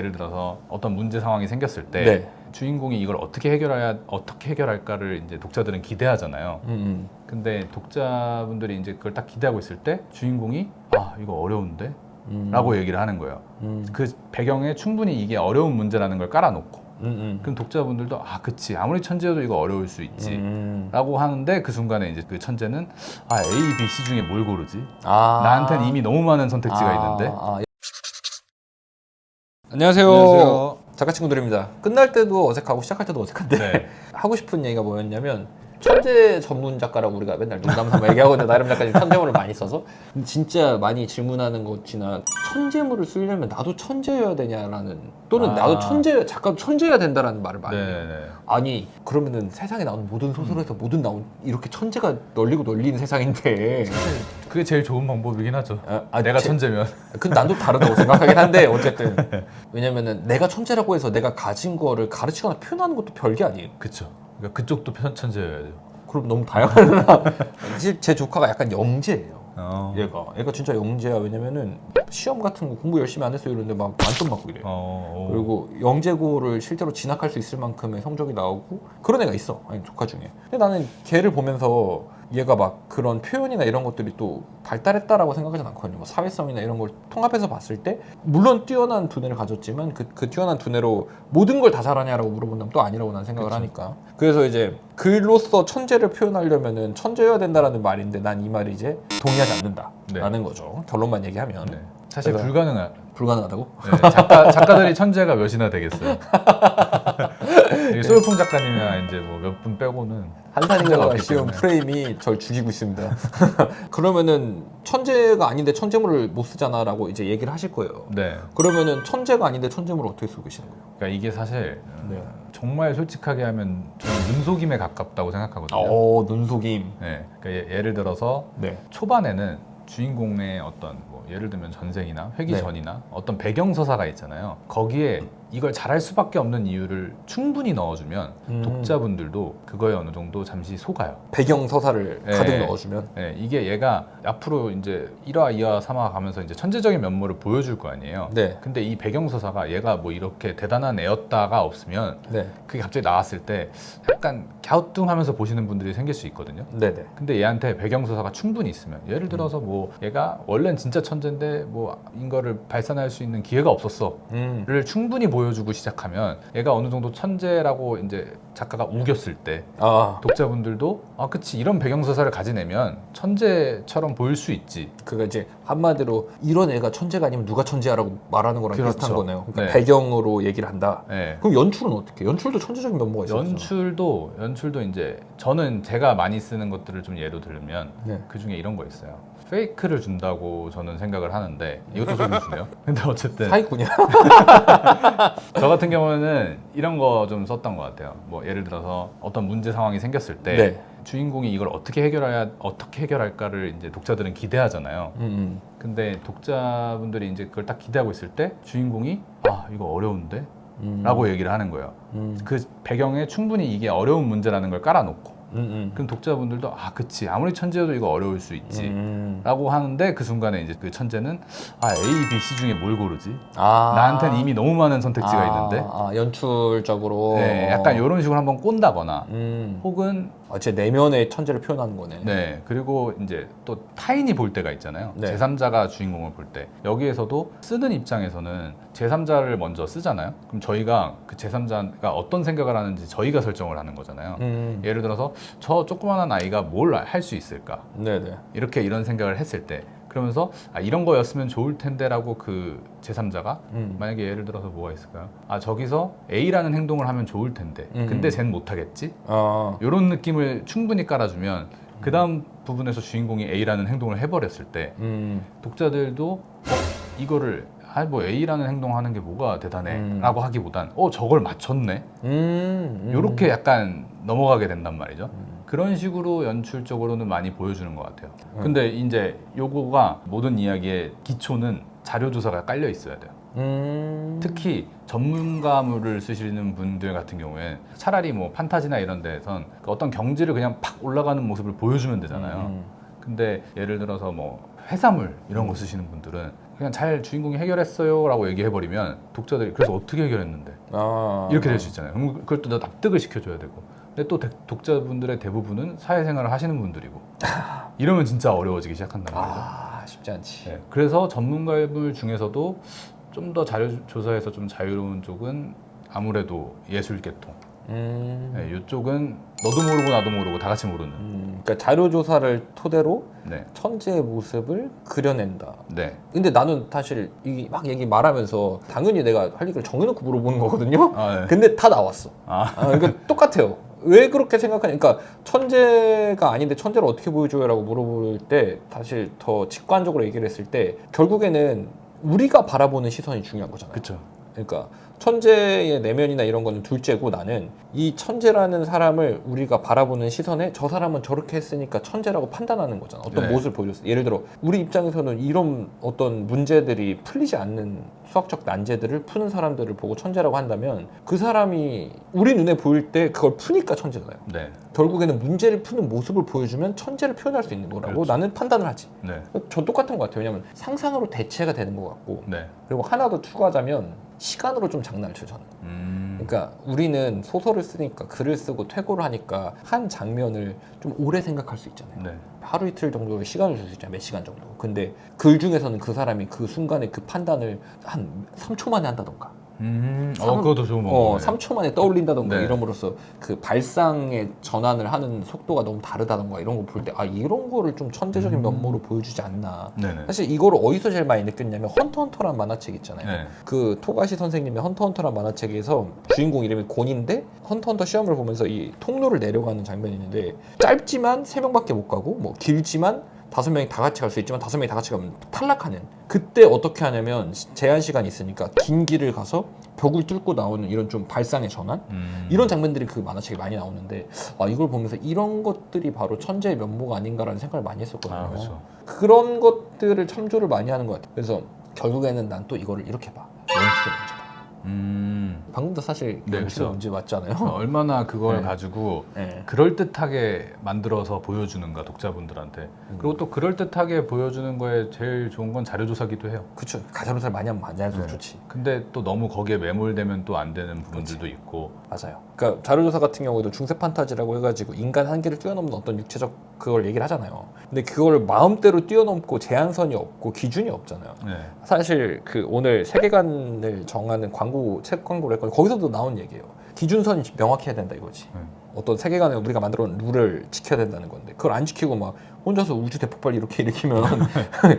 예를 들어서 어떤 문제 상황이 생겼을 때 네. 주인공이 이걸 어떻게 해결할까를 이제 독자들은 기대하잖아요. 근데 독자분들이 이제 그걸 딱 기대하고 있을 때 주인공이 아 이거 어려운데? 라고 얘기를 하는 거예요. 그 배경에 충분히 이게 어려운 문제라는 걸 깔아놓고 그럼 독자분들도 아 그치 아무리 천재여도 이거 어려울 수 있지 라고 하는데 그 순간에 이제 그 천재는 아 A, B, C 중에 뭘 고르지? 나한테는 이미 너무 많은 선택지가 있는데. 안녕하세요. 안녕하세요. 작가 친구들입니다. 끝날 때도 어색하고 시작할 때도 어색한데 네. 하고 싶은 얘기가 뭐였냐면 천재 전문 작가라고 우리가 맨날 농담삼아 얘기하거든요. 나름 작가님 천재물을 많이 써서 진짜 많이 질문하는 것이나 천재물을 쓰려면 나도 천재여야 되냐라는 또는 나도 작가도 천재여야 된다라는 말을 많이 해요. 아니 그러면은 세상에 나오는 모든 소설에서 모든 나온 이렇게 천재가 널리고 널리는 세상인데 그게 제일 좋은 방법이긴 하죠. 아, 내가 천재면. 근데 난도 다르다고 생각하긴 한데 어쨌든 왜냐면은 내가 천재라고 해서 내가 가진 거를 가르치거나 표현하는 것도 별게 아니에요. 그쵸. 그러니까 그쪽도 천재여야죠. 그럼 너무 다양하나? 제 조카가 약간 영재예요. 얘가 진짜 영재야. 왜냐면은 시험 같은 거 공부 열심히 안 했어 이러는데 막 만점 맞고 이래요. 그리고 영재고를 실제로 진학할 수 있을 만큼의 성적이 나오고 그런 애가 있어. 아니 조카 중에. 근데 나는 걔를 보면서 얘가 막 그런 표현이나 이런 것들이 또 발달했다라고 생각하진 않거든요. 뭐 사회성이나 이런 걸 통합해서 봤을 때 물론 뛰어난 두뇌를 가졌지만 그 뛰어난 두뇌로 모든 걸 다 잘하냐라고 물어본다면 또 아니라고 난 생각을 하니까. 그래서 이제 글로서 천재를 표현하려면은 천재여야 된다라는 말인데 난 이 말이 이제 동의하지 않는다라는 거죠. 결론만 얘기하면. 사실 불가능하다고? 네, 작가들이 천재가 몇이나 되겠어요. 소유풍 작가님이나 이제 뭐 몇 분 빼고는 한산인가가 씌운 프레임이 절 죽이고 있습니다. 그러면은 천재가 아닌데 천재물을 못 쓰잖아라고 이제 얘기를 하실 거예요. 네. 그러면은 천재가 아닌데 천재물을 어떻게 쓰고 계시는 거예요? 그러니까 이게 사실 정말 솔직하게 하면 저는 눈속임에 가깝다고 생각하거든요. 눈속임. 네. 그러니까 예를 들어서 초반에는 주인공의 어떤 뭐 예를 들면 전생이나 회기 전이나 어떤 배경 서사가 있잖아요. 거기에 이걸 잘할 수밖에 없는 이유를 충분히 넣어주면 독자분들도 그거에 어느 정도 잠시 속아요. 배경 서사를 가득 넣어주면. 이게 얘가 앞으로 이제 1화, 2화, 3화 가면서 이제 천재적인 면모를 보여줄 거 아니에요. 근데 이 배경 서사가 얘가 뭐 이렇게 대단한 애였다가 없으면 그게 갑자기 나왔을 때 약간 갸우뚱하면서 보시는 분들이 생길 수 있거든요. 근데 얘한테 배경 서사가 충분히 있으면 예를 들어서 뭐 얘가 원래는 진짜 천재인데 뭐 이거를 발산할 수 있는 기회가 없었어를 충분히 보여주고 시작하면 얘가 어느 정도 천재라고 이제 작가가 우겼을 때 독자분들도 아 그치 이런 배경서사를 가지내면 천재처럼 보일 수 있지. 그러니까 이제 한마디로 이런 애가 천재가 아니면 누가 천재야라고 말하는 거랑 비슷한 거네요. 그러니까 네. 배경으로 얘기를 한다. 네. 그럼 연출은 어떻게? 연출도 천재적인 면모가 있어요. 연출도 이제 저는 제가 많이 쓰는 것들을 좀 예로 들면 그 중에 이런 거 있어요. 페이크를 준다고 저는 생각을 하는데 이것도 좀 주네요. 근데 어쨌든 사기꾼이야. 저 같은 경우는 이런 거 좀 썼던 것 같아요. 뭐 예를 들어서 어떤 문제 상황이 생겼을 때 주인공이 이걸 어떻게 해결할까를 이제 독자들은 기대하잖아요. 근데 독자분들이 이제 그걸 딱 기대하고 있을 때 주인공이 아 이거 어려운데? 라고 얘기를 하는 거예요. 그 배경에 충분히 이게 어려운 문제라는 걸 깔아놓고 그럼 독자분들도 아 그치 아무리 천재여도 이거 어려울 수 있지 라고 하는데 그 순간에 이제 그 천재는 아 A, B, C 중에 뭘 고르지? 나한테는 이미 너무 많은 선택지가 있는데 연출적으로 약간 이런 식으로 한번 꼰다거나 혹은 제 내면의 천재를 표현하는 거네. 그리고 이제 또 타인이 볼 때가 있잖아요. 제3자가 주인공을 볼 때 여기에서도 쓰는 입장에서는 제3자를 먼저 쓰잖아요. 그럼 저희가 그 제3자가 어떤 생각을 하는지 저희가 설정을 하는 거잖아요. 예를 들어서 저 조그마한 아이가 뭘 할 수 있을까? 이런 생각을 했을 때 그러면서 아 이런 거였으면 좋을 텐데 라고 그 제3자가 만약에 예를 들어서 뭐가 있을까요? 아 저기서 A라는 행동을 하면 좋을 텐데 근데 쟨 못하겠지? 이런 느낌을 충분히 깔아주면 그 다음 부분에서 주인공이 A라는 행동을 해버렸을 때 독자들도 이거를 뭐 A라는 행동하는 게 뭐가 대단해 라고 하기보단 저걸 맞췄네 요렇게 약간 넘어가게 된단 말이죠. 그런 식으로 연출적으로는 많이 보여주는 것 같아요. 근데 이제 요거가 모든 이야기의 기초는 자료조사가 깔려 있어야 돼요. 특히 전문가물을 쓰시는 분들 같은 경우에 차라리 뭐 판타지나 이런 데에선 어떤 경지를 그냥 팍 올라가는 모습을 보여주면 되잖아요. 근데 예를 들어서 뭐 회사물 이런 거 쓰시는 분들은 그냥 잘 주인공이 해결했어요라고 얘기해버리면 독자들이 그래서 어떻게 해결했는데 이렇게 될 수 있잖아요. 그럼 그걸 또 납득을 시켜줘야 되고. 근데 또 독자분들의 대부분은 사회생활을 하시는 분들이고 이러면 진짜 어려워지기 시작한단 말이죠. 쉽지 않지. 네, 그래서 전문가물 중에서도 좀 더 자료 조사에서 좀 자유로운 쪽은 아무래도 예술계통. 네, 이쪽은 너도 모르고 나도 모르고 다 같이 모르는. 그러니까 자료 조사를 토대로 네. 천재의 모습을 그려낸다. 네. 근데 나는 사실 막 얘기 말하면서 당연히 내가 할 얘기를 정해놓고 물어보는 거거든요. 네. 근데 다 나왔어. 그러니까 똑같아요. 왜 그렇게 생각하냐? 그러니까 천재가 아닌데 천재를 어떻게 보여줘요라고 물어볼 때 사실 더 직관적으로 얘기를 했을 때 결국에는 우리가 바라보는 시선이 중요한 거잖아요. 그렇죠. 그러니까 천재의 내면이나 이런 거는 둘째고 나는 이 천재라는 사람을 우리가 바라보는 시선에 저 사람은 저렇게 했으니까 천재라고 판단하는 거잖아. 어떤 네. 모습을 보여줬어. 예를 들어 우리 입장에서는 이런 어떤 문제들이 풀리지 않는 수학적 난제들을 푸는 사람들을 보고 천재라고 한다면 그 사람이 우리 눈에 보일 때 그걸 푸니까 천재잖아요. 네. 결국에는 문제를 푸는 모습을 보여주면 천재를 표현할 수 있는 거라고 그렇죠. 나는 판단을 하지. 네. 전 똑같은 것 같아요. 왜냐하면 상상으로 대체가 되는 것 같고 네. 그리고 하나 더 추가하자면 시간으로 좀 장난을 쳐 저는. 그러니까 우리는 소설을 쓰니까 글을 쓰고 퇴고를 하니까 한 장면을 좀 오래 생각할 수 있잖아요. 네. 하루 이틀 정도의 시간을 줄 수 있잖아요. 몇 시간 정도. 근데 글 중에서는 그 사람이 그 순간에 그 판단을 한 3초 만에 한다던가. 그것도 좋은 방법이네요. 3초 만에 떠올린다던가 네. 이럼으로써 그 발상의 전환을 하는 속도가 너무 다르다던가 이런 거 볼 때 이런 거를 좀 천재적인 면모로 보여주지 않나. 네네. 사실 이거를 어디서 제일 많이 느꼈냐면 헌터헌터란 만화책 있잖아요. 네. 그 토가시 선생님의 헌터헌터란 만화책에서 주인공 이름이 곤인데 헌터헌터 시험을 보면서 이 통로를 내려가는 장면이 있는데 짧지만 3명밖에 못 가고 뭐 길지만 5명이 다 같이 갈 수 있지만 5명이 다 같이 가면 탈락하는. 그때 어떻게 하냐면 제한 시간이 있으니까 긴 길을 가서 벽을 뚫고 나오는 이런 좀 발상의 전환 이런 장면들이 그 만화책에 많이 나오는데 이걸 보면서 이런 것들이 바로 천재의 면모가 아닌가라는 생각을 많이 했었거든요. 그렇죠. 그런 것들을 참조를 많이 하는 것 같아요. 그래서 결국에는 난 또 이거를 이렇게 봐. 연출의 문제 봐. 방금도 사실 네, 연출의 그렇죠. 문제 맞잖아요. 얼마나 그걸 네. 가지고 네. 그럴듯하게 만들어서 보여주는가 독자분들한테. 그리고 또 그럴듯하게 보여주는 거에 제일 좋은 건 자료조사기도 해요. 그렇죠. 가자로사를 많이 하면 많이 할수록 네. 좋지. 근데 또 너무 거기에 매몰되면 또 안 되는 부분들도 있고. 맞아요. 그러니까 자료조사 같은 경우도 중세 판타지라고 해가지고 인간 한계를 뛰어넘는 어떤 육체적 그걸 얘기를 하잖아요. 근데 그걸 마음대로 뛰어넘고 제한선이 없고 기준이 없잖아요. 네. 사실 그 오늘 세계관을 정하는 광고 책 광고를 했거든요. 거기서도 나온 얘기예요. 기준선이 명확해야 된다 이거지. 어떤 세계관에 우리가 만들어 놓은 룰을 지켜야 된다는 건데 그걸 안 지키고 막 혼자서 우주 대폭발 이렇게 일으키면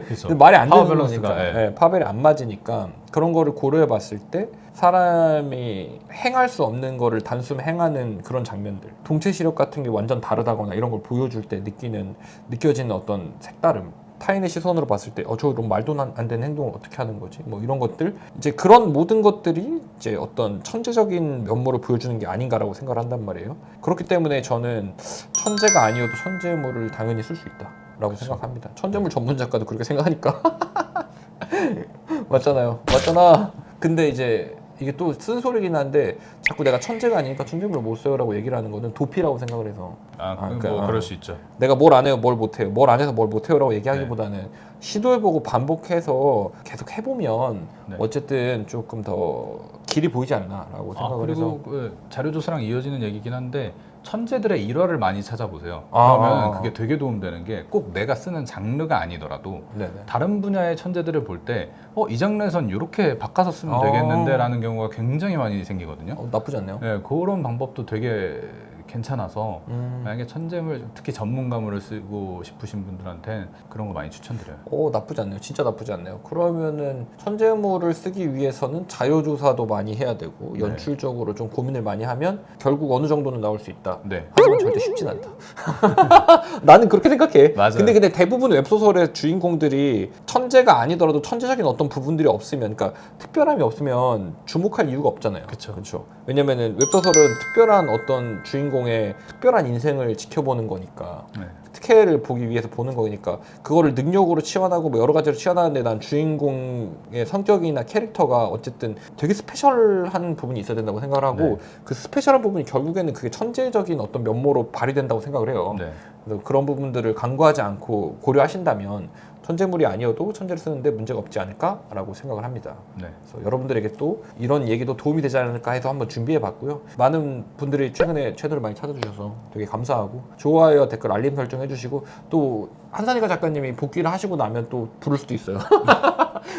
그렇죠. 말이 안 파워 되는 밸런스가, 거니까 예. 파벨이 안 맞으니까 그런 거를 고려해 봤을 때 사람이 행할 수 없는 거를 단숨 행하는 그런 장면들 동체 시력 같은 게 완전 다르다거나 이런 걸 보여줄 때 느껴지는 어떤 색다름 타인의 시선으로 봤을 때 저 이런 말도 안 되는 행동을 어떻게 하는 거지? 뭐 이런 것들 이제 그런 모든 것들이 이제 어떤 천재적인 면모를 보여주는 게 아닌가라고 생각을 한단 말이에요. 그렇기 때문에 저는 천재가 아니어도 천재물을 당연히 쓸 수 있다라고 생각합니다. 천재물 전문 작가도 그렇게 생각하니까 맞잖아. 근데 이제 이게 또 쓴소리긴 한데 자꾸 내가 천재가 아니니까 천재물을 못 써요라고 얘기를 하는 거는 도피라고 생각을 해서 그러니까 뭐 그럴 수 있죠. 내가 뭘 안 해요, 뭘 못해요, 뭘 안 해서 뭘 못해요라고 얘기하기보다는 시도해보고 반복해서 계속 해보면 어쨌든 조금 더 길이 보이지 않나라고 생각을 해서 그리고 그 자료조사랑 이어지는 얘기긴 한데 천재들의 일화를 많이 찾아보세요. 그러면 그게 되게 도움되는 게 꼭 내가 쓰는 장르가 아니더라도 네네. 다른 분야의 천재들을 볼 때 이 장르에선 이렇게 바꿔서 쓰면 되겠는데 라는 경우가 굉장히 많이 생기거든요. 나쁘지 않네요. 네, 그런 방법도 되게 괜찮아서 만약에 천재물 특히 전문가물을 쓰고 싶으신 분들한테 그런 거 많이 추천드려요. 나쁘지 않네요. 진짜 나쁘지 않네요. 그러면은 천재물을 쓰기 위해서는 자료조사도 많이 해야 되고 연출적으로 좀 고민을 많이 하면 결국 어느 정도는 나올 수 있다. 네. 하지만 절대 쉽진 않다. 나는 그렇게 생각해. 맞아요. 근데 대부분 웹소설의 주인공들이 천재가 아니더라도 천재적인 어떤 부분들이 없으면, 그러니까 특별함이 없으면 주목할 이유가 없잖아요. 그렇죠. 왜냐면은 웹소설은 특별한 어떤 주인공의 특별한 인생을 지켜보는 거니까. 특혜를 보기 위해서 보는 거니까 그거를 능력으로 치환하고 뭐 여러 가지로 치환하는데 난 주인공의 성격이나 캐릭터가 어쨌든 되게 스페셜한 부분이 있어야 된다고 생각을 하고 그 스페셜한 부분이 결국에는 그게 천재적인 어떤 면모로 발휘된다고 생각을 해요. 그래서 그런 부분들을 간과하지 않고 고려하신다면 천재물이 아니어도 천재를 쓰는데 문제가 없지 않을까라고 생각을 합니다. 네. 그래서 여러분들에게 또 이런 얘기도 도움이 되지 않을까 해서 한번 준비해봤고요. 많은 분들이 최근에 채널을 많이 찾아주셔서 되게 감사하고 좋아요, 댓글, 알림 설정 해주시고 또 한산이가 작가님이 복귀를 하시고 나면 또 부를 수도 있어요.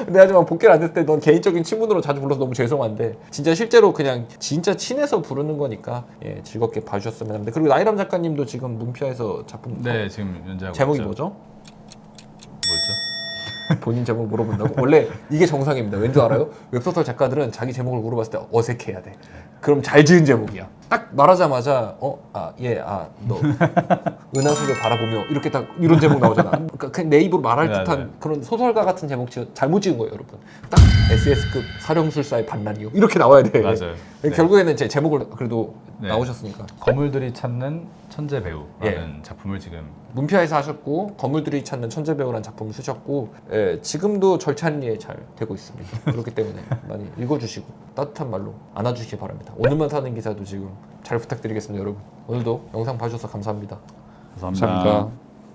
근데 하지만 복귀를 안 됐을 때 넌 개인적인 친분으로 자주 불러서 너무 죄송한데 진짜 실제로 그냥 진짜 친해서 부르는 거니까 예, 즐겁게 봐주셨으면 합니다. 그리고 나이람 작가님도 지금 문피아에서 작품 네, 지금 연재하고 제목이 있죠. 뭐죠? 뭐였죠? 본인 제목 물어본다고? 원래 이게 정상입니다. 왠지 알아요? 웹소설 작가들은 자기 제목을 물어봤을 때 어색해야 돼. 그럼 잘 지은 제목이야. 딱 말하자마자 너 은하수를 바라보며 이렇게 딱 이런 제목 나오잖아. 그러니까 그냥 내 입으로 말할 네, 듯한 네. 그런 소설가 같은 제목 잘못 지은 거예요, 여러분. 딱 SS급 사령술사의 반란이요. 이렇게 나와야 돼. 맞아요. 네. 결국에는 제 제목을 그래도 네. 나오셨으니까. 거물들이 찾는 천재 배우라는 예. 작품을 지금 문피아에서 하셨고 거물들이 찾는 천재 배우라는 작품을 쓰셨고 지금도 절찬리에 잘 되고 있습니다. 그렇기 때문에 많이 읽어주시고 따뜻한 말로 안아주시기 바랍니다. 오늘만 사는 기사도 지금 잘 부탁드리겠습니다, 여러분. 오늘도 영상 봐주셔서 감사합니다. 감사합니다.